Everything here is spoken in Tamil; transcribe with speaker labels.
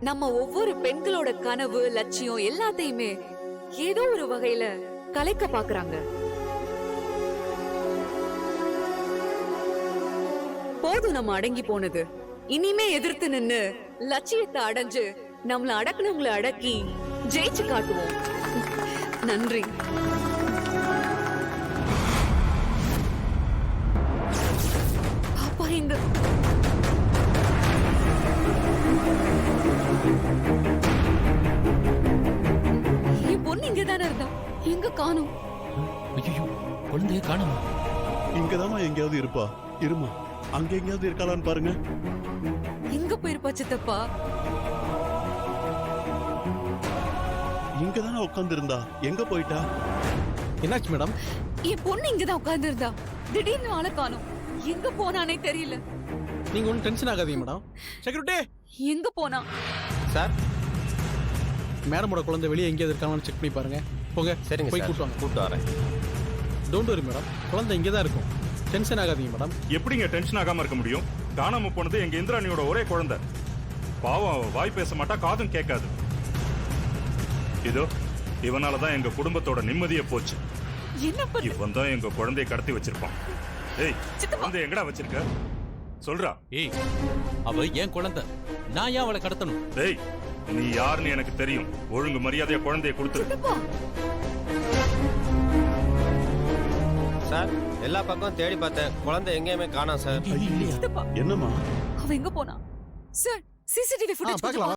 Speaker 1: நம்ம ஒவ்வொரு பெண்களோட கனவு லட்சியம் எல்லாத்தையுமே ஏதோ ஒரு வகையில கலைக்க பாக்குறாங்க. போதும் நம்ம அடங்கி போனது. இனிமே எதிர்த்து நின்னு லட்சியத்தை அடைஞ்சு நம்மள அடக்குனவங்களை அடக்கி ஜெயிச்சு காட்டுவோம். நன்றி. பாப்பா இந்த என் பொண்ணு இங்கதானே இருந்தா, எங்க காணோம்?
Speaker 2: ஐயோ, குழந்தைய காணோமா?
Speaker 3: இங்கதாமா எங்கேயாவது இருப்பா. இருமா, அங்க எங்கேயாவது இருக்காளான்னு பாருங்க.
Speaker 1: எங்க போயிருப்பா சித்தப்பா?
Speaker 3: இங்கதானே உட்கார்ந்து இருந்தா, எங்க போயிட்டா?
Speaker 4: என்னாச்சு மேடம்?
Speaker 1: என் பொண்ணு இங்கதான் உட்கார்ந்து இருந்தா, திடீர்னு ஆளை காணோம். எங்க போனானே தெரியல.
Speaker 4: நீங்க ஒன்றும் டென்ஷன் ஆகாதீங்க மேடம். செக்யூரிட்டி
Speaker 1: எங்க போனா?
Speaker 4: சார், மேடமோட குழந்தை வெளியே எங்கேயாவது இருக்காங்கன்னு செக் பண்ணி பாருங்க. போங்க.
Speaker 5: சரிங்க
Speaker 4: போய்
Speaker 5: சார்,
Speaker 4: கூட்டு வாங்க.
Speaker 5: கூப்பிட்டு வரேன்.
Speaker 4: டோன்ட் வரி மேடம், குழந்தை இங்கே தான் இருக்கும். டென்ஷன் ஆகாதீங்க மேடம்.
Speaker 6: எப்படிங்க டென்ஷன் ஆகாம இருக்க முடியும்? காணாம போனது எங்க இந்திராணியோட ஒரே குழந்தை. பாவம், அவ வாய் பேச மாட்டா, காதும் கேட்காது. இதோ இவனாலதான் எங்க குடும்பத்தோட நிம்மதியே போச்சு.
Speaker 1: என்ன பண்ண?
Speaker 6: இவன் தான் எங்க குழந்தையை கடத்தி வச்சிருப்பான். ஏய்,
Speaker 1: சித்தப்பா.
Speaker 6: குழந்தை எங்கடா வச்சிருக்க? சொல்றா.
Speaker 2: ஏய், அவ ஏன் குழந்தை, நான் ஏன் அவளை கடத்தணும்?
Speaker 6: ஏய், நீ யாருன்னு எனக்கு தெரியும். ஒழுங்கு மரியாதையா குழந்தையை கொடுத்துரு.
Speaker 1: சித்தப்பா,
Speaker 5: சார், எல்லா பக்கம் தேடி பார்த்தேன், குழந்தை எங்கேயுமே காணோம் சார்.
Speaker 1: சித்தப்பா,
Speaker 3: என்னம்மா?
Speaker 1: அவ எங்க போனா? சார், சிசிடிவி ஃபுட்டேஜ்
Speaker 4: பார்க்கலாம்.